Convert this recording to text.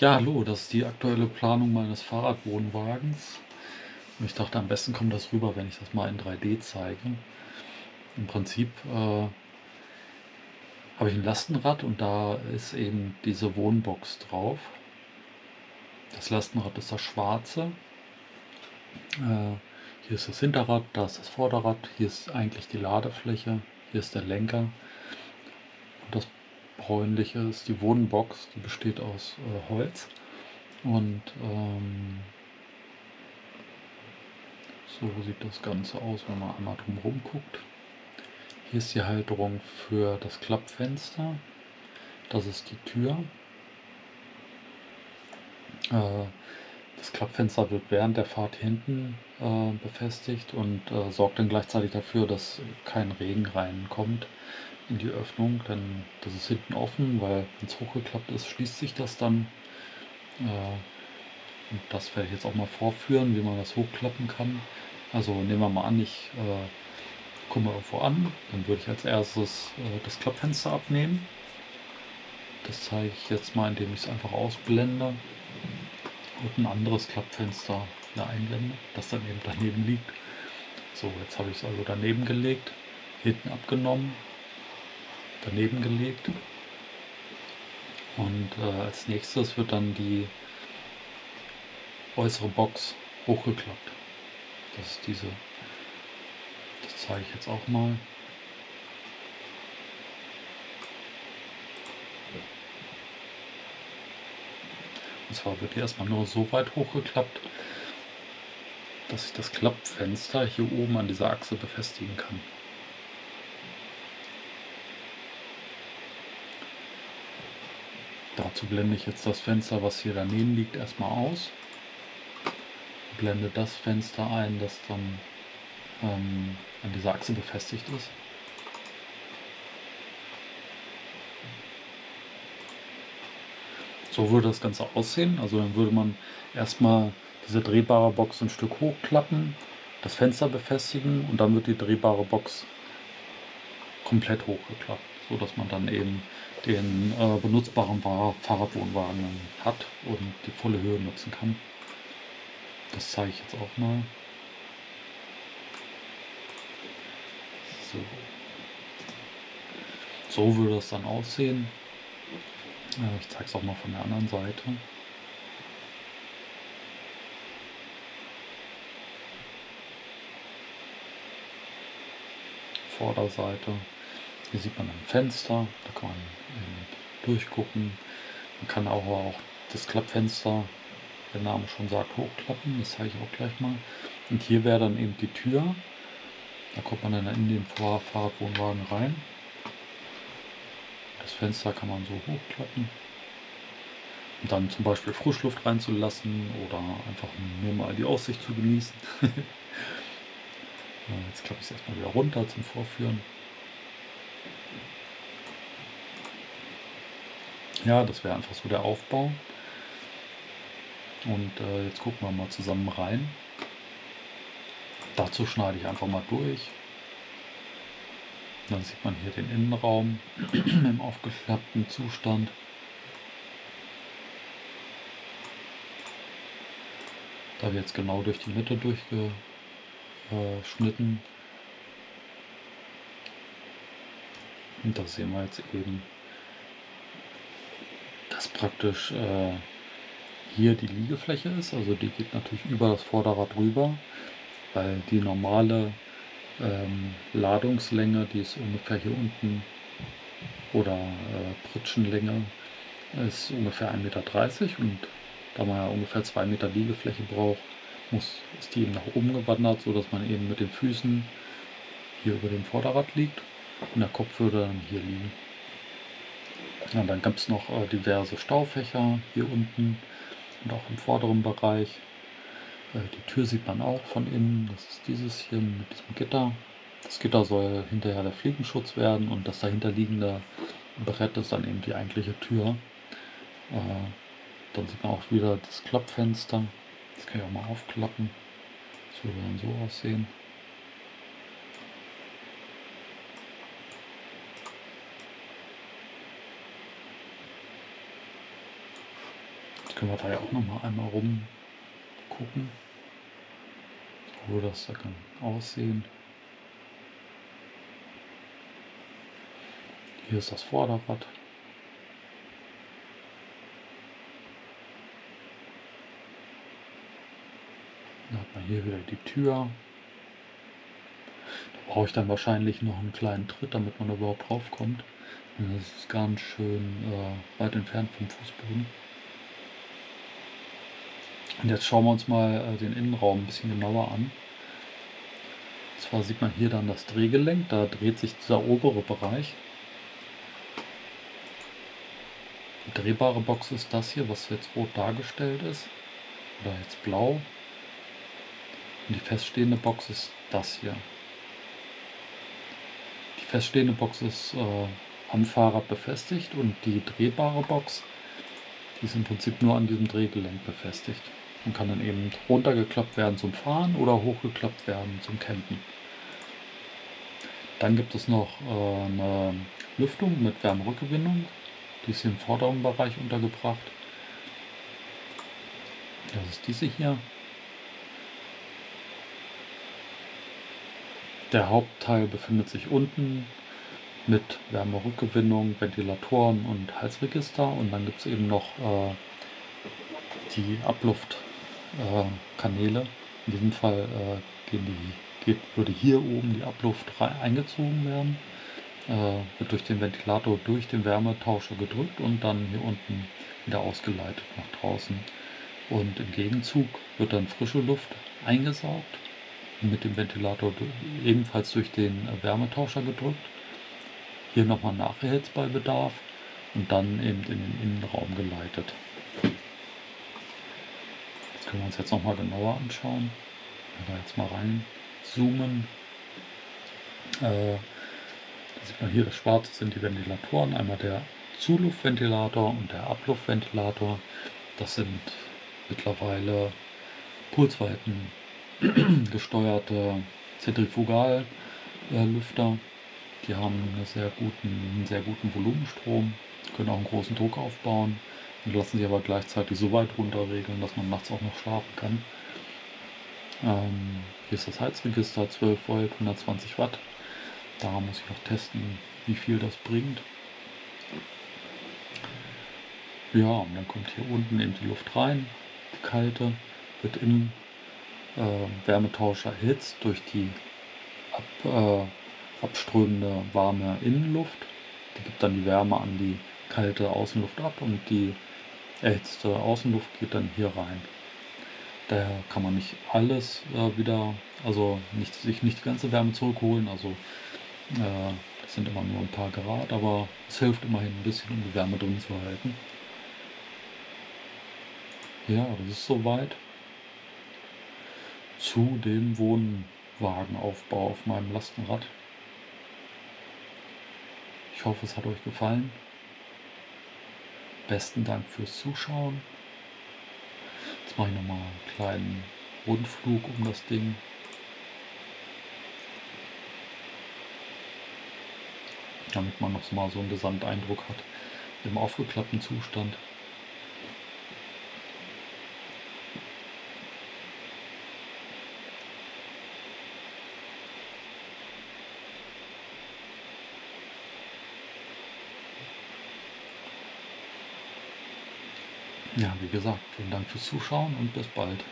Ja, hallo, das ist die aktuelle Planung meines Fahrradwohnwagens. Und ich dachte, am besten kommt das rüber, wenn ich das mal in 3D zeige. Im Prinzip habe ich ein Lastenrad und da ist eben diese Wohnbox drauf. Das Lastenrad ist das schwarze. Hier ist das Hinterrad, da ist das Vorderrad, hier ist eigentlich die Ladefläche, hier ist der Lenker. Und das bräunliche ist die Wohnbox, die besteht aus Holz. Und so sieht das Ganze aus, wenn man einmal drumherum guckt. Hier ist die Halterung für das Klappfenster. Das ist die Tür. Das Klappfenster wird während der Fahrt hinten befestigt und sorgt dann gleichzeitig dafür, dass kein Regen reinkommt in die Öffnung. Denn das ist hinten offen, weil wenn es hochgeklappt ist, schließt sich das dann. Und das werde ich jetzt auch mal vorführen, wie man das hochklappen kann. Also nehmen wir mal an, ich komme irgendwo an, dann würde ich als erstes das Klappfenster abnehmen. Das zeige ich jetzt mal, indem ich es einfach ausblende und ein anderes Klappfenster hier einblende, das dann eben daneben liegt. So, jetzt habe ich es also daneben gelegt, hinten abgenommen, daneben gelegt und als nächstes wird dann die äußere Box hochgeklappt. Das ist diese, das zeige ich jetzt auch mal. Und zwar wird die erstmal nur so weit hochgeklappt, dass ich das Klappfenster hier oben an dieser Achse befestigen kann. Dazu blende ich jetzt das Fenster, was hier daneben liegt, erstmal aus. Blende das Fenster ein, das dann an dieser Achse befestigt ist. So würde das Ganze aussehen. Also dann würde man erstmal diese drehbare Box ein Stück hochklappen, das Fenster befestigen und dann wird die drehbare Box komplett hochgeklappt, sodass man dann eben den benutzbaren Fahrradwohnwagen hat und die volle Höhe nutzen kann. Das zeige ich jetzt auch mal. So, so würde es dann aussehen. Ich zeige es auch mal von der anderen Seite. Vorderseite. Hier sieht man ein Fenster, da kann man durchgucken. Man kann auch das Klappfenster, der Name schon sagt, hochklappen. Das zeige ich auch gleich mal. Und hier wäre dann eben die Tür. Da kommt man dann in den Fahrradwohnwagen rein. Das Fenster kann man so hochklappen. Und dann zum Beispiel Frischluft reinzulassen oder einfach nur mal die Aussicht zu genießen. Jetzt klappe ich es erstmal wieder runter zum Vorführen. Ja, das wäre einfach so der Aufbau. Und jetzt gucken wir mal zusammen rein. Dazu schneide ich einfach mal durch. Dann sieht man hier den Innenraum im aufgeklappten Zustand. Da wird jetzt genau durch die Mitte durchgeschnitten. Und da sehen wir jetzt eben, dass praktisch hier die Liegefläche ist. Also die geht natürlich über das Vorderrad rüber, weil die normale Ladungslänge, die ist ungefähr hier unten, oder Pritschenlänge ist ungefähr 1,30 m und da man ja ungefähr 2 Meter Liegefläche braucht, ist die eben nach oben gewandert, sodass man eben mit den Füßen hier über dem Vorderrad liegt und der Kopf würde dann hier liegen. Ja, dann gibt es noch diverse Staufächer hier unten und auch im vorderen Bereich. Die Tür sieht man auch von innen, das ist dieses hier mit diesem Gitter. Das Gitter soll hinterher der Fliegenschutz werden und das dahinter liegende Brett ist dann eben die eigentliche Tür. Dann sieht man auch wieder das Klappfenster. Das kann ich auch mal aufklappen. Das würde dann so aussehen. Jetzt können wir da ja auch noch mal einmal rumgucken, wo das da kann aussehen. Hier ist das Vorderrad. Dann hat man hier wieder die Tür. Da brauche ich dann wahrscheinlich noch einen kleinen Tritt, damit man überhaupt drauf kommt. Und das ist ganz schön weit entfernt vom Fußboden. Und jetzt schauen wir uns mal den Innenraum ein bisschen genauer an. Und zwar sieht man hier dann das Drehgelenk, da dreht sich dieser obere Bereich. Die drehbare Box ist das hier, was jetzt rot dargestellt ist, oder jetzt blau. Und die feststehende Box ist das hier. Die feststehende Box ist am Fahrrad befestigt und die drehbare Box, die ist im Prinzip nur an diesem Drehgelenk befestigt und kann dann eben runtergeklappt werden zum Fahren oder hochgeklappt werden zum Campen. Dann gibt es noch eine Lüftung mit Wärmerückgewinnung, die ist hier im vorderen Bereich untergebracht. Das ist diese hier. Der Hauptteil befindet sich unten mit Wärmerückgewinnung, Ventilatoren und Heizregister, und dann gibt es eben noch die Abluftkanäle. In diesem Fall würde hier oben die Abluft eingezogen werden, wird durch den Ventilator durch den Wärmetauscher gedrückt und dann hier unten wieder ausgeleitet nach draußen. Und im Gegenzug wird dann frische Luft eingesaugt, mit dem Ventilator ebenfalls durch den Wärmetauscher gedrückt. Hier nochmal nacherhitzt bei Bedarf und dann eben in den Innenraum geleitet. Das können wir uns jetzt nochmal genauer anschauen. Wenn wir da jetzt mal reinzoomen. Da sieht man hier, das Schwarze sind die Ventilatoren. Einmal der Zuluftventilator und der Abluftventilator. Das sind mittlerweile pulsweiten gesteuerte Zentrifugallüfter. Die haben einen sehr guten Volumenstrom, können auch einen großen Druck aufbauen und lassen sich aber gleichzeitig so weit runterregeln, dass man nachts auch noch schlafen kann. Hier ist das Heizregister, 12 Volt, 120 Watt. Da muss ich noch testen, wie viel das bringt. Ja, und dann kommt hier unten eben die Luft rein, die kalte, wird im Wärmetauscher erhitzt durch die abströmende warme Innenluft. Die gibt dann die Wärme an die kalte Außenluft ab und die erhitzte Außenluft geht dann hier rein. Daher kann man nicht alles sich nicht die ganze Wärme zurückholen. Also das sind immer nur ein paar Grad, aber es hilft immerhin ein bisschen, um die Wärme drin zu halten. Ja, das ist soweit zu dem Wohnwagenaufbau auf meinem Lastenrad. Ich hoffe, es hat euch gefallen. Besten Dank fürs Zuschauen. Jetzt mache ich nochmal einen kleinen Rundflug um das Ding. Damit man noch mal so einen Gesamteindruck hat im aufgeklappten Zustand. Ja, wie gesagt, vielen Dank fürs Zuschauen und bis bald.